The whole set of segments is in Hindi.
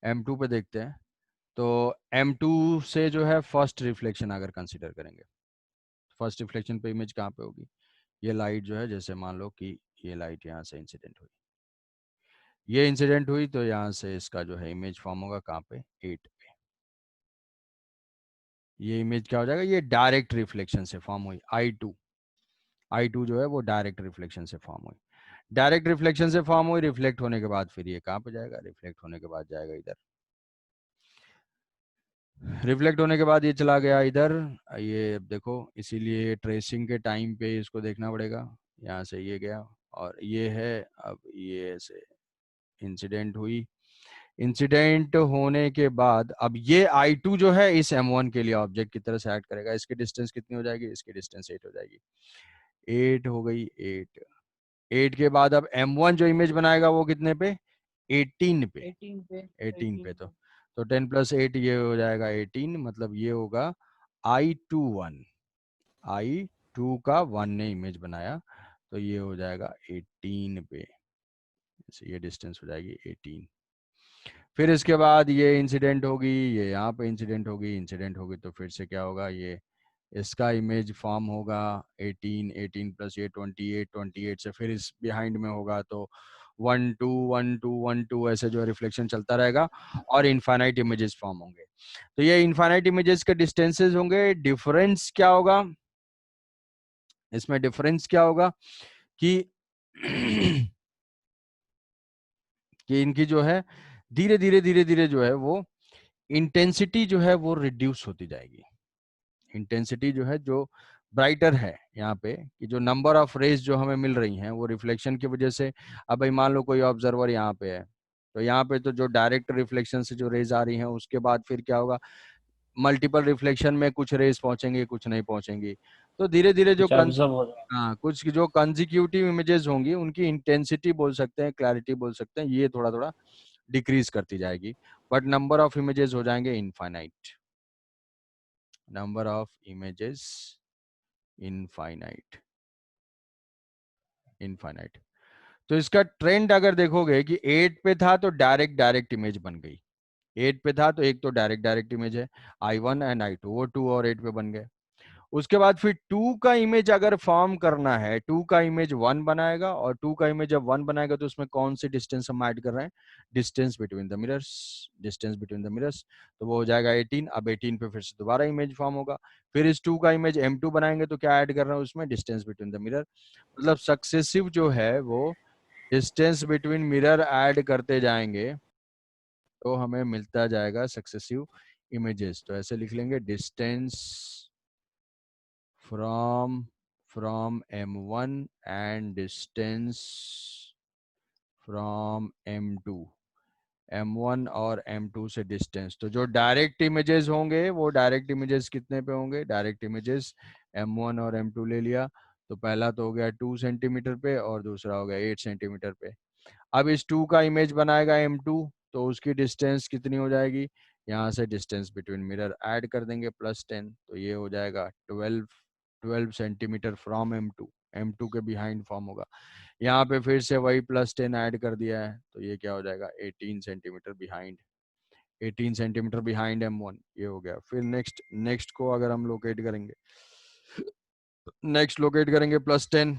M2 पे देखते हैं। तो M2 से जो है फर्स्ट रिफ्लेक्शन अगर कंसीडर करेंगे, फर्स्ट रिफ्लेक्शन पे इमेज कहाँ पे होगी, ये लाइट जो है, जैसे मान लो कि ये लाइट यहाँ से इंसिडेंट हुई, ये इंसिडेंट हुई, तो यहाँ से इसका जो है इमेज फॉर्म होगा कहाँ पे, 8 पे। ये इमेज क्या हो जाएगा, ये डायरेक्ट रिफ्लेक्शन से फॉर्म हुई, I2 जो है वो डायरेक्ट रिफ्लेक्शन से फॉर्म हुई, डायरेक्ट रिफ्लेक्शन से फॉर्म हुई, रिफ्लेक्ट होने के बाद फिर ये कहाँ पे जाएगा, रिफ्लेक्ट होने के बाद जाएगा इधर, रिफ्लेक्ट होने के बाद ये चला गया इधर, ये अब देखो, इसीलिए ट्रेसिंग के टाइम पे इसको देखना पड़ेगा, यहाँ से ये गया और ये है, अब ये ऐसे इंसिडेंट हुई, इंसिडेंट होने के बाद अब ये I2 जो है इस M1 के लिए ऑब्जेक्ट की तरह से एक्ट करेगा, इसकी डिस्टेंस कितनी हो जाएगी, इसकी डिस्टेंस 8 हो जाएगी, 8 हो गई, 8 के बाद अब M1 जो इमेज बनाएगा वो कितने पे, 18 पे, 18 पे, तो 10 + 8 ये हो जाएगा 18, मतलब ये होगा I21, I2 का 1 ने इमेज बनाया, तो ये हो जाएगा 18 पे, ये डिस्टेंस हो जाएगी 18। फिर इसके बाद ये इंसिडेंट होगी, ये यहाँ पे इंसिडेंट होगी, इंसिडेंट होगी तो फिर से क्या होगा, ये इसका इमेज फॉर्म होगा 18, 18 + ये 28, 28 से फिर इस बिहाइंड में होगा, तो 1 2 1 2 1 2 ऐसे जो रिफ्लेक्शन चलता रहेगा और इनफाइनाइट इमेजेस फॉर्म होंगे। तो ये इनफाइनाइट इमेजेस के डिस्टेंसेस होंगे, डिफरेंस क्या होगा इसमें, डिफरेंस क्या होगा कि कि इनकी जो है धीरे धीरे धीरे धीरे जो है वो इंटेंसिटी जो है वो रिड्यूस होती जाएगी, इंटेंसिटी जो है, जो ब्राइटर है यहाँ पे, कि जो नंबर ऑफ रेज जो हमें मिल रही हैं वो रिफ्लेक्शन की वजह से, अब भाई मान लो कोई ऑब्जर्वर यहाँ पे है, तो यहाँ पे तो जो डायरेक्ट रिफ्लेक्शन से जो रेज आ रही हैं उसके बाद फिर क्या होगा, मल्टीपल रिफ्लेक्शन में कुछ रेज पहुंचेंगे कुछ नहीं पहुंचेंगी, तो धीरे धीरे जो कुछ एब्जॉर्ब हो जाए। हाँ, कुछ जो कंजिक्यूटिव इमेजेस होंगी उनकी इंटेंसिटी बोल सकते हैं, क्लैरिटी बोल सकते हैं, ये थोड़ा थोड़ा डिक्रीज करती जाएगी, बट नंबर ऑफ इमेजेस हो जाएंगे infinite, number of images infinite, infinite. तो इसका ट्रेंड अगर देखोगे कि 8 पे था तो डायरेक्ट डायरेक्ट इमेज बन गई, 8 पे था तो एक तो डायरेक्ट डायरेक्ट इमेज है I1 एंड I2, वो 2 और 8 पे बन गए। उसके बाद फिर 2 का इमेज अगर फॉर्म करना है, 2 का इमेज 1 बनाएगा, और 2 का इमेज जब 1 बनाएगा तो उसमें कौन सी डिस्टेंस हम ऐड कर रहे हैं, distance between the mirrors, distance between the mirrors, तो वो हो जाएगा 18। अब 18 पे फिर से दोबारा इमेज फॉर्म होगा, फिर इस 2 का इमेज M2 बनाएंगे तो क्या ऐड कर रहे हैं उसमें, डिस्टेंस बिटवीन द मिरर, मतलब सक्सेसिव जो है वो डिस्टेंस बिटवीन मिरर ऐड करते जाएंगे तो हमें मिलता जाएगा सक्सेसिव इमेजेस। तो ऐसे लिख लेंगे, distance from M1 and distance from M2, M1 और M2 से डिस्टेंस, तो जो डायरेक्ट इमेजेस होंगे वो डायरेक्ट इमेजेस कितने पे होंगे, डायरेक्ट इमेजेस M1 और M2 ले लिया, तो पहला तो हो गया 2 सेंटीमीटर पे और दूसरा हो गया 8 सेंटीमीटर पे। अब इस 2 का इमेज बनाएगा M2, तो उसकी डिस्टेंस कितनी हो जाएगी, यहाँ से डिस्टेंस बिटवीन मिरर ऐड कर देंगे +10, तो ये हो जाएगा 12 सेंटीमीटर फ्रॉम M2, M2 के बिहाइंड फॉर्म होगा, यहाँ पे फिर से वही +10 ऐड कर दिया है, तो ये क्या हो जाएगा 18 centimetre behind, 18 centimetre behind M1, ये हो गया। फिर नेक्स्ट नेक्स्ट को अगर हम लोकेट करेंगे, नेक्स्ट लोकेट करेंगे +10,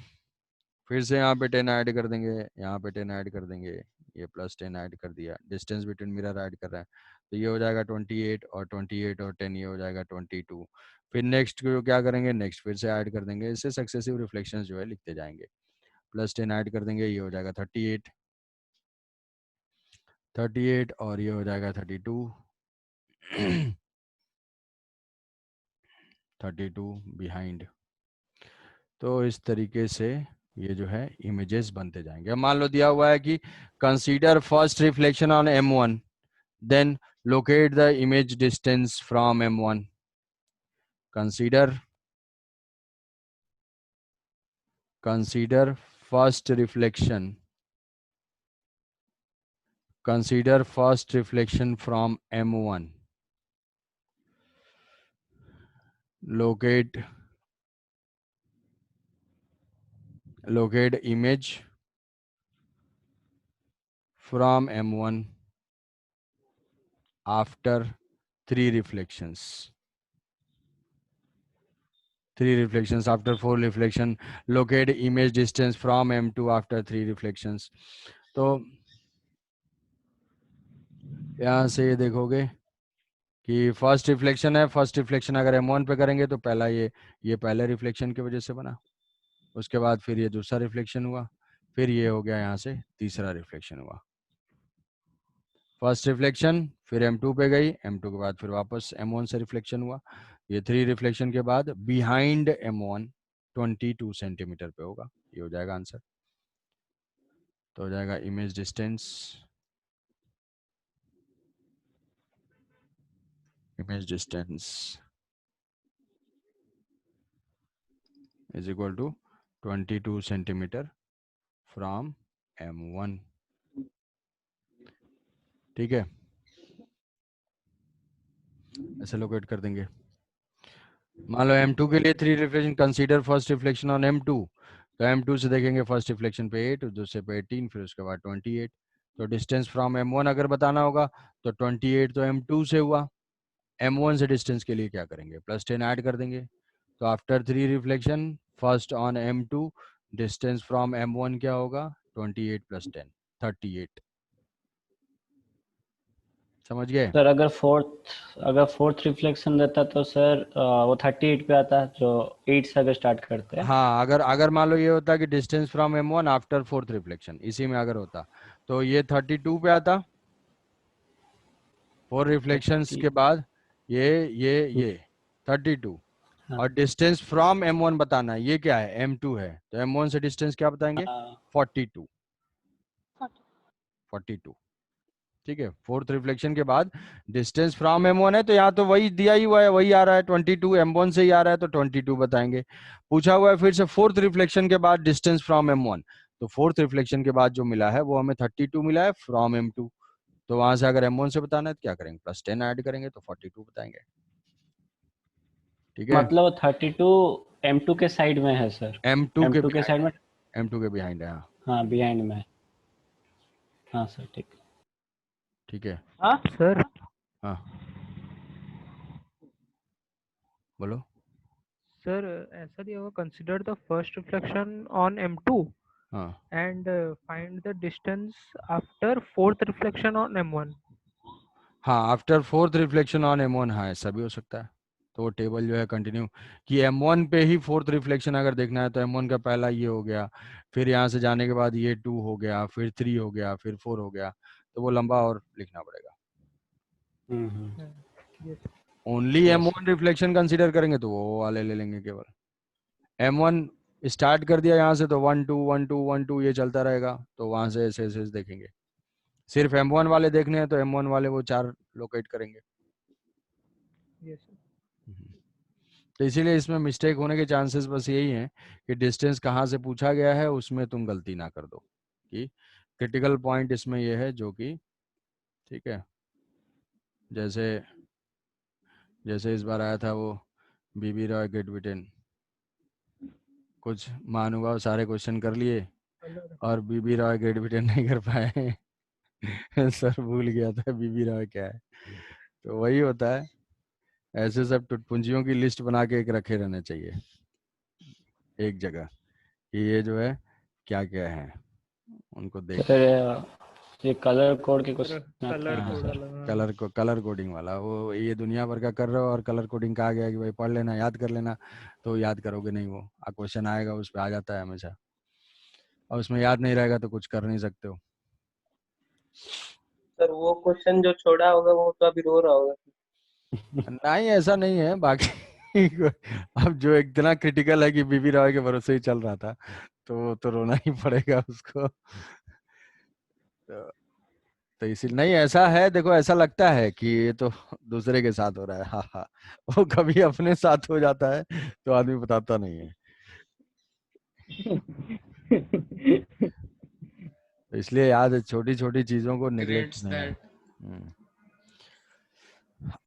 फिर से यहाँ पे 10 ऐड कर देंगे, यहाँ पे 10 ऐड कर देंगे, ये +10 ऐड कर दिया, डिस्टेंस बिटवीन मिरर ऐड कर रहे हैं, तो ये हो जाएगा 28, और 28 और 10 ये हो जाएगा 22। फिर नेक्स्ट को क्या करेंगे, नेक्स्ट फिर से ऐड कर देंगे, इससे सक्सेसिव रिफ्लेक्शंस जो है लिखते जाएंगे, +10 ऐड कर देंगे, ये हो जाएगा 38, 38 और ये हो जाएगा 32, 32 बिहाइंड। तो इस तरीके से ये जो है इमेजेस बनते जाएंगे। अब मान लो दिया हुआ है कि consider first reflection on M1, then locate the image distance from M1. Consider first reflection. Consider first reflection from M1. Locate image from M1. after 3 reflections. 3 reflections. After 4 reflection, locate image distance from M2 after 3 reflections. तो यहाँ से ये देखोगे कि फर्स्ट रिफ्लेक्शन है, फर्स्ट रिफ्लेक्शन अगर M1 पे करेंगे तो पहला ये पहले रिफ्लेक्शन की वजह से बना, उसके बाद फिर ये दूसरा रिफ्लेक्शन हुआ, फिर ये हो गया यहाँ से तीसरा रिफ्लेक्शन हुआ। फर्स्ट रिफ्लेक्शन, फिर M2 पे गई, M2 के बाद फिर वापस M1 से रिफ्लेक्शन हुआ, ये 3 रिफ्लेक्शन के बाद बिहाइंड M1 22 सेंटीमीटर पे होगा। ये हो जाएगा आंसर। तो हो जाएगा image distance, is equal to 22 centimetre from M1। ठीक है, ऐसे लोकेट कर देंगे। मान लो M2 के लिए 3 reflection, consider first reflection on M2, तो M2 से देखेंगे फर्स्ट रिफ्लेक्शन पे 8, दूसरे पे 18, फिर उसके बाद 28। तो डिस्टेंस फ्रॉम M1 अगर बताना होगा तो 28 तो M2 से हुआ, M1 से डिस्टेंस के लिए क्या करेंगे, +10 ऐड कर देंगे। तो after 3 reflection first on M2, distance from M1 क्या होगा, 28 + 10 38। समझ गए? सर अगर फोर्थ रिफ्लेक्शन रहता तो सर वो 38 पे आता, जो 8 से अगर स्टार्ट करते हैं। हाँ, अगर मान लो ये होता कि distance from M1 after fourth reflection, इसी में अगर होता तो ये 32 पे आता, 4 रिफ्लेक्शंस के बाद ये 32। हाँ, और डिस्टेंस फ्रॉम M1 बताना है, ये क्या है, M2 है, तो M1 से डिस्टेंस क्या बताएंगे, 42। 42, ठीक है। फोर्थ रिफ्लेक्शन के बाद डिस्टेंस फ्रॉम M1 है, तो यहाँ तो वही दिया ही हुआ है, वही आ रहा है 22, M1 से ही आ रहा है, तो 22 बताएंगे। पूछा हुआ है फिर से फोर्थ रिफ्लेक्शन के बाद डिस्टेंस फ्रॉम M1, तो फोर्थ रिफ्लेक्शन के बाद जो मिला है वो हमें 32 मिला है फ्रॉम M2, तो वहां से अगर M1 से बताना है तो क्या करेंगे, +10 ऐड करेंगे तो 42 बताएंगे। ठीक है, मतलब 32 M2 के साइड में है सर। M2 के M2 के साइड बिहाइंड में, है, M2 के बिहाइंड है, हाँ। हाँ बिहाइंड में। हाँ सर, ठीक। ठीक है, हाँ सर। हाँ बोलो। सर ऐसा दिया होगा, consider the first reflection on M2 हाँ and find the distance after fourth reflection on M1। हाँ, after fourth reflection on M1, हाँ ऐसा भी हो सकता है। तो वो टेबल जो है कंटिन्यू कि M1 पे ही फोर्थ रिफ्लेक्शन अगर देखना है तो M1 का पहला ये हो गया, फिर यहाँ से जाने के बाद ये 2 हो गया, फिर 3 हो गया, फिर 4 हो गया, तो वो लंबा और लिखना पड़ेगा। yes। Only M1 reflection consider करेंगे तो वो वाले ले लेंगे केवल। M1 स्टार्ट कर दिया यहाँ से तो 1 2 1 2 1 2 ये चलता रहेगा, तो वहां से ऐसे ऐसे देखेंगे। सिर्फ M1 वाले देखने हैं तो M1 वाले वो 4 लोकेट करेंगे। yes। तो इसीलिए इसमें मिस्टेक होने के चांसेस बस यही हैं कि डिस्टेंस कहाँ से पूछा गया है उसमें तुम गलती ना कर दो, कि क्रिटिकल पॉइंट इसमें यह है जो कि, ठीक है, जैसे जैसे इस बार आया था वो बीबी रॉय गेटविटेन, कुछ महानुभाव सारे क्वेश्चन कर लिए और बीबी रॉय गेटविटेन नहीं कर पाए। सर भूल गया था बीबी रॉय क्या है। तो वही होता है, ऐसे सब टुटपुंजियों की लिस्ट बना के एक रखे रहना चाहिए एक जगह, कि ये जो है क्या क्या है उनको देख। सर ये कलर कोड के क्वेश्चन कलर हाँ, कोड वाला। कलर कोडिंग वाला, वो ये दुनिया भर का कर रहे हो और कलर कोडिंग कहा गया है कि भाई पढ़ लेना, याद कर लेना, तो याद करोगे नहीं, वो क्वेश्चन आएगा उस पर आ जाता है हमेशा, और उसमें याद नहीं रहेगा तो कुछ कर नहीं सकते हो। सर वो क्वेश्चन जो छोड़ा होगा वो तो अभी रो रहा होगा। नहीं ऐसा नहीं है, बाकी अब जो इतना क्रिटिकल है कि बीबी राव के भरोसे ही चल रहा था, तो रोना ही पड़ेगा उसको। तो इसीलिए नहीं ऐसा है, देखो ऐसा लगता है कि ये तो दूसरे के साथ हो रहा है, हाँ हाँ, वो कभी अपने साथ हो जाता है तो आदमी बताता नहीं है। तो इसलिए याद, छोटी छोटी चीजों को निगलेक्ट नहीं।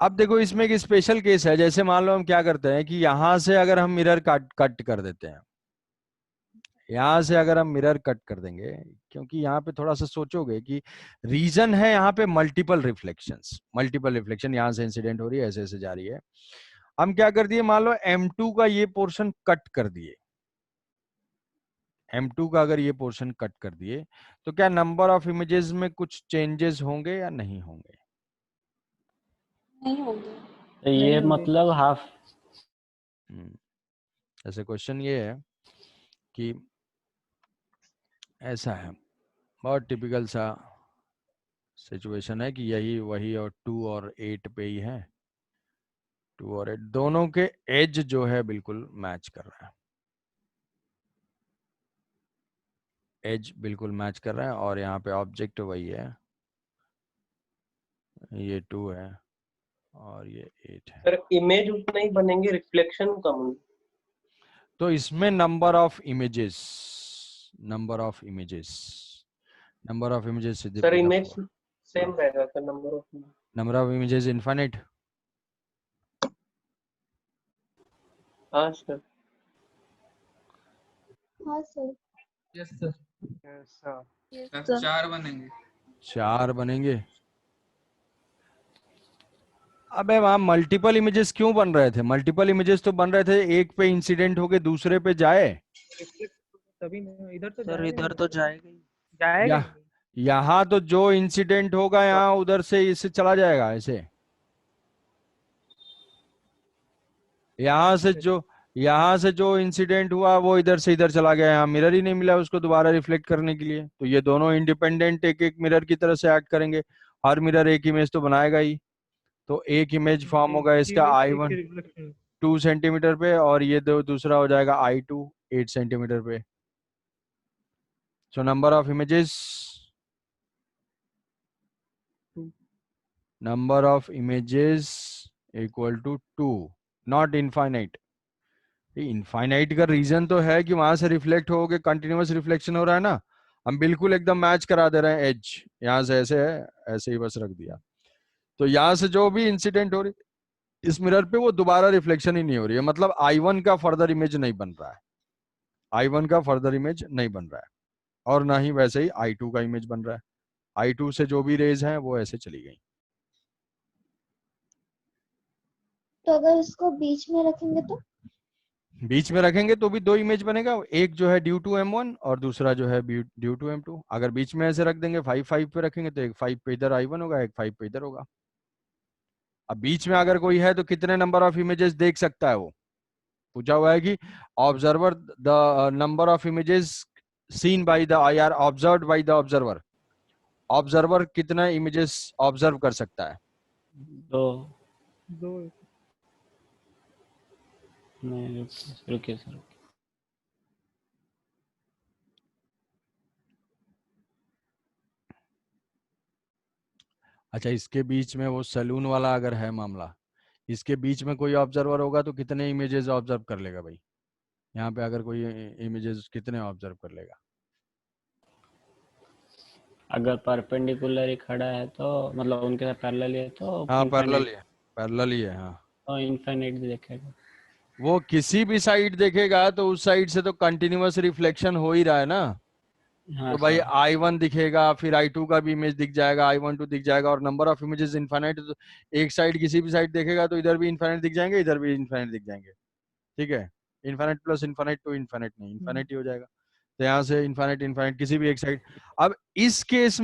अब देखो इसमें एक स्पेशल केस है, जैसे मान लो हम क्या करते हैं कि यहां से अगर हम मिरर कट कर देते हैं, यहाँ से अगर हम मिरर कट कर देंगे, क्योंकि यहाँ पे थोड़ा सा सोचोगे कि रीजन है यहाँ पे मल्टीपल रिफ्लेक्शन, यहाँ से इंसिडेंट हो रही है, ऐसे ऐसे जा रही है। हम क्या कर दिए, मान लो M2 का ये पोर्शन कट कर दिए, M2 का अगर ये पोर्शन कट कर दिए, तो क्या नंबर ऑफ इमेजेस में कुछ चेंजेस होंगे या नहीं होंगे? नहीं होंगे। तो ये नहीं होंगे। मतलब हाफ। ऐसे क्वेश्चन ये है कि ऐसा है, बहुत टिपिकल सा सिचुएशन है कि यही वही और 2 और 8 पे ही है। 2 और 8 दोनों के एज जो है बिल्कुल मैच कर रहा है, एज बिल्कुल मैच कर रहा है, और यहाँ पे ऑब्जेक्ट वही है, ये 2 है और ये 8 है। सर इमेज उतना ही बनेंगे, रिफ्लेक्शन कम होंगे। तो इसमें नंबर ऑफ इमेजेस सीधे सर पुट अप इमेज हुआ। सेम रहेगा sir, number of. Number of images infinite. हाँ सर। हाँ सर। Yes sir. यस अब सर। 4 बनेंगे। 4 बनेंगे। अबे वहां मल्टीपल इमेजेस क्यों बन रहे थे? मल्टीपल इमेजेस तो बन रहे थे एक पे इंसिडेंट होके दूसरे पे जाए। तभी ना, इधर तो सर जाएगा इधर ही तो नहीं। जाएगा ही। जाएगा या ही नहीं। यहाँ तो जो इंसिडेंट होगा यहाँ उधर से इससे चला जाएगा, ऐसे यहाँ से जो इंसिडेंट हुआ वो इधर से इधर चला गया, यहाँ मिरर ही नहीं मिला उसको दोबारा रिफ्लेक्ट करने के लिए, तो ये दोनों इंडिपेंडेंट एक एक मिरर की तरह से एक्ट करेंगे। हर मिरर एक इमेज तो बनाएगा ही, तो एक इमेज फॉर्म होगा एक ही इसका image, एक I1 ही रिफ्लेक्शन। 2 सेंटीमीटर पे, और ये दूसरा हो जाएगा I2 8 सेंटीमीटर पे। So number of images equal to 2, not infinite. Infinite का रीजन तो है कि वहां से रिफ्लेक्ट हो के कंटिन्यूअस रिफ्लेक्शन हो रहा है ना, हम बिल्कुल एकदम मैच करा दे रहे हैं, एज यहाँ से ऐसे है, ऐसे ही बस रख दिया, तो यहाँ से जो भी इंसिडेंट हो रही इस मिरर पे वो दोबारा रिफ्लेक्शन ही नहीं हो रही है, मतलब I1 का फर्दर इमेज नहीं बन रहा है, I1 का फर्दर इमेज नहीं बन रहा है, और ना ही वैसे ही I2 का इमेज बन रहा है। I2 से जो भी रेज हैं वो ऐसे चली गई। तो अगर इसको बीच में रखेंगे तो? बीच में रखेंगे तो भी 2 इमेज बनेगा, एक जो है ड्यू टू M1 और दूसरा जो है ड्यू टू M2। अगर बीच में ऐसे रख देंगे 5 पे रखेंगे तो एक 5 पे इधर I1 होगा, एक 5 पे इधर होगा। अब बीच में अगर कोई है तो कितने नंबर ऑफ इमेजेस देख सकता है? वो पूछा हुआ है कि observer the number of images seen by the IR observed by the observer. Observer कितना इमेजेस ऑब्जर्व कर सकता है? दो। दो। नहीं, रुकिए सर। अच्छा, इसके बीच में वो सैलून वाला अगर है मामला, इसके बीच में कोई ऑब्जर्वर होगा तो कितने इमेजेस ऑब्जर्व कर लेगा भाई? यहाँ पे अगर कोई इमेजेस कितने ऑब्जर्व कर लेगा? अगर परपेंडिकुलर ही खड़ा है तो मतलब उनके साथ पैरेलल है तो हाँ infinite- पैरेलल ही है। हाँ, तो इनफाइनाइट देखेगा। वो किसी भी साइड देखेगा तो उस साइड से तो कंटिन्यूअस रिफ्लेक्शन हो ही रहा है ना, हाँ तो भाई सर। I1 दिखेगा, फिर I2 का भी इमेज दिख जाएगा, I1 2 दिख जाएगा, और नंबर ऑफ इमेजेस इनफाइनाइट, तो एक साइड किसी भी साइड देखेगा तो इधर भी इनफाइनाइट दिख जाएंगे, इधर भी इनफाइनाइट दिख जाएंगे। ठीक है, इनफाइनाइट प्लस इनफाइनाइट तो इनफाइनाइट नहीं, इनफाइनाइट ही हो जाएगा, तो यहाँ से इनफाइनाइट इनफाइनाइट किसी भी एक साइड। अब इस केस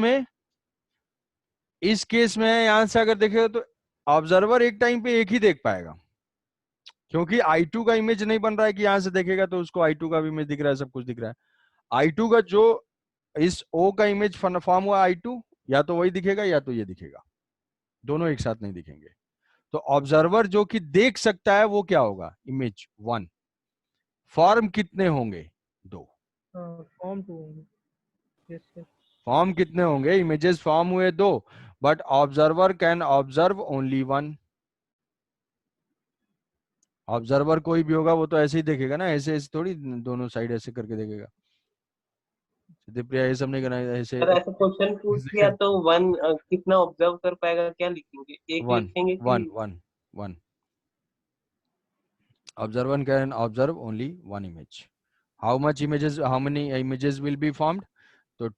में यहाँ से अगर देखेगा तो ऑब्जर्वर एक टाइम पे एक ही देख पाएगा, क्योंकि I2 का इमेज नहीं बन रहा है कि यहाँ से देखेगा तो उसको I2 का भी इमेज दिख रहा है, सब कुछ दिख रहा है। I2 का जो इस O का इमेज फॉर्म हुआ I2, या तो वही दिखेगा या तो ये दिखेगा, दोनों एक साथ नहीं दिखेंगे। तो ऑब्जर्वर जो कि देख सकता है वो क्या होगा? इमेज 1। फॉर्म कितने होंगे? 2। फॉर्म 2 होंगे। Yes sir. फॉर्म कितने होंगे? इमेजेस फॉर्म हुए 2, but observer can observe only 1। Observer कोई भी होगा वो तो ऐसे ही देखेगा ना, ऐसे ऐसे थोड़ी दोनों साइड ऐसे करके देखेगा। सिद्धिप्रिया ये सब नहीं करना है, ऐसे सर ऐसा क्वेश्चन पूछ दिया तो वन कितना ऑब्जर्व कर पाएगा, क्या लिखेंगे? एक वन लिखेंगे कि one one one observer can observe only 1 image, how much images, how many images will be formed, तो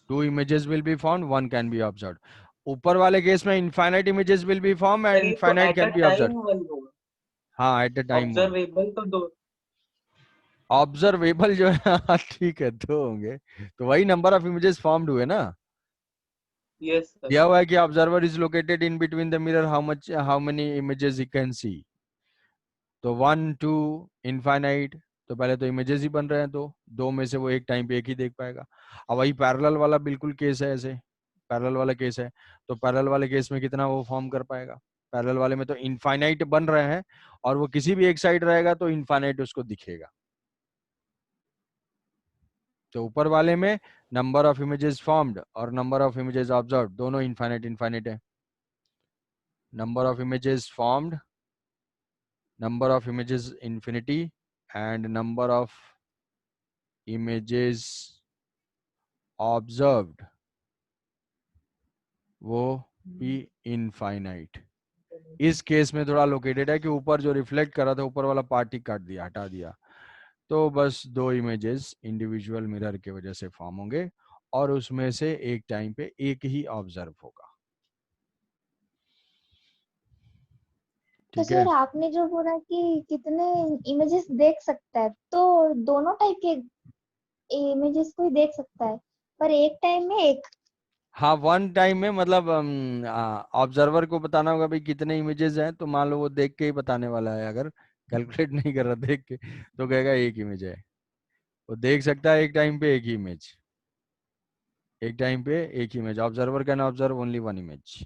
2 images will be formed, 1 can be observed. ऊपर वाले केस में infinite images will be formed and नहीं, तो infinite at a can be observed. Time one होगा, हाँ, at a time one. Observable तो दो। ऑब्जर्वेबल जो है हाँ, ठीक है, 2 होंगे, तो वही नंबर ऑफ इमेजेस फॉर्म्ड हुए ना। Yes sir. दिया हुआ है कि observer is located in between the mirror, how many images he can see, तो 1 2 इनफाइनाइट, तो पहले तो इमेजेस ही बन रहे हैं, तो 2 में से वो एक टाइम पे एक ही देख पाएगा। अब वही पैरेलल वाला बिल्कुल केस है, ऐसे पैरेलल वाला केस है, तो पैरेलल वाले केस में कितना वो फॉर्म कर पाएगा, पैरेलल वाले में तो इनफाइनाइट बन रहे हैं, और वो किसी भी एक साइड रहेगा तो इनफाइनाइट उसको दिखेगा। तो ऊपर वाले में नंबर ऑफ इमेजेस फॉर्म्ड और नंबर ऑफ इमेजेस ऑब्जर्व्ड दोनों इनफाइनाइट इनफाइनाइट है। Number of images formed, number of images infinity, and number of images observed वो भी इनफाइनाइट। इस केस में थोड़ा लोकेटेड है कि ऊपर जो रिफ्लेक्ट कर रहा था ऊपर वाला पार्ट ही काट दिया, हटा दिया, तो बस 2 इमेजेस इंडिविजुअल मिरर की वजह से फॉर्म होंगे और उसमें से एक टाइम पे एक ही ऑब्जर्व होगा। तो ठीक है, सर आपने जो बोला कि कितने इमेजेस देख सकता है, तो दोनों टाइप के इमेजेस को ही देख सकता है, पर एक टाइम में एक। हाँ, वन टाइम में मतलब ऑब्जर्वर को बताना होगा भाई कितने इमेजेस हैं, तो मान लो वो देख के ही बताने वाला है, अगर कैलकुलेट नहीं कर रहा देख के तो कहेगा एक इमेज है। वो देख सकता है एक टाइम पे एक ही इमेज, एक टाइम पे एक ही image. Observer can observe only 1 image,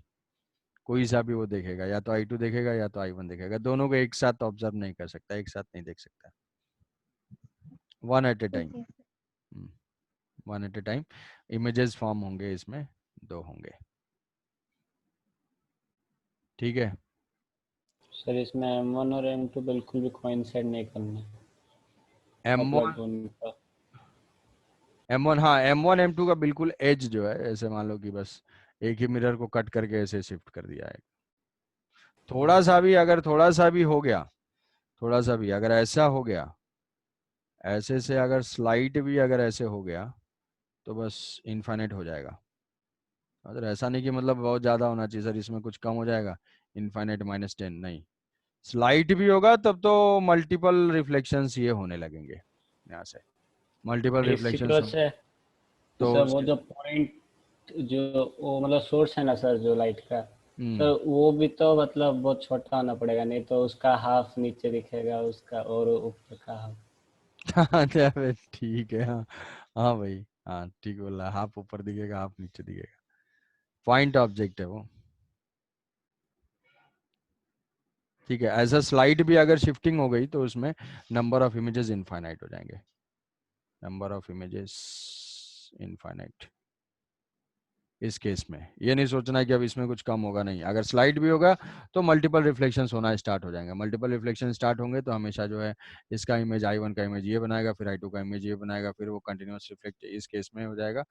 कोई सा भी वो देखेगा, या तो I2 देखेगा या तो I1 देखेगा, दोनों को एक साथ ऑब्जर्व नहीं कर सकता, एक साथ नहीं देख सकता, 1 एट ए टाइम। ठीक है। 1 at a time images form होंगे, इसमें 2 होंगे। ठीक है, सर इसमें M1 और M2 बिल्कुल भी कोइंसाइड नहीं करना, M1 मतलब उनका। M1, हाँ M1 M2 का बिल्कुल एज जो है, ऐसे मान लो कि बस एक ही मिरर को कट करके ऐसे शिफ्ट कर दिया है। थोड़ा सा भी अगर थोड़ा सा भी हो गया, थोड़ा सा भी अगर ऐसा हो गया, ऐसे से अगर स्लाइड भी अगर ऐसे हो गया तो बस इनफाइनाइट हो जाएगा। अगर ऐसा नहीं कि मतलब बहुत ज़्यादा होना चाहिए सर, इसमें कुछ कम हो जाएगा, इनफाइनाइट -10 नहीं, स्लाइड भी होगा तब तो मल्टीपल रिफ्लेक्शंस ये होने लगेंगे, यहाँ से मल्टीपल इसी रिफ्लेक्शंस तरह होने, से तो सर वो उसके जो पॉइंट जो वो मतलब सोर्स है ना सर, जो लाइट का, हम्म सर वो भी तो मतलब बहुत छोटा होना पड़ेगा, नहीं तो उसका हाफ नीचे दिखेगा उसका और ऊपर का हाफ। हाँ ठीक है, हाँ हाँ भाई, हाँ ठीक बोला, हाफ ऊपर दिखेगा हाफ नीचे दिखेगा, पॉइंट ऑब्जेक्ट है वो। ठीक है, ऐसा स्लाइड भी अगर शिफ्टिंग हो गई तो उसमें नंबर ऑफ इमेजेस इनफाइनाइट हो जाएंगे, नंबर ऑफ इमेजेस इनफाइनाइट। इस केस में ये नहीं सोचना है कि अब इसमें कुछ कम होगा, नहीं, अगर स्लाइड भी होगा तो मल्टीपल रिफ्लेक्शंस होना स्टार्ट हो जाएंगे, मल्टीपल रिफ्लेक्शन स्टार्ट होंगे तो हमेशा जो है इसका इमेज I1 का इमेज ये बनाएगा, फिर I2 का इमेज ये बनाएगा, फिर वो कंटिन्यूअस रिफ्लेक्ट इस केस में हो जाएगा,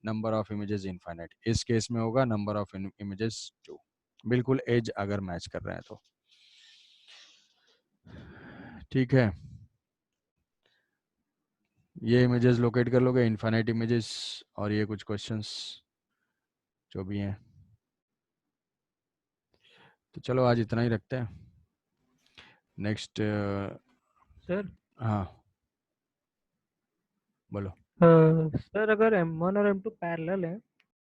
नंबर ऑफ इमेजेस इनफाइनाइट इस केस में होगा, नंबर ऑफ इमेजेस 2, बिल्कुल एज अगर मैच कर रहे हैं तो। ठीक है, ये इमेजेस लोकेट कर लोगे, इनफाइनाइट इमेजेस, और ये कुछ क्वेश्चंस जो भी हैं, तो चलो आज इतना ही रखते हैं। नेक्स्ट सर हाँ बोलो। सर अगर M1 और M2 पैरेलल है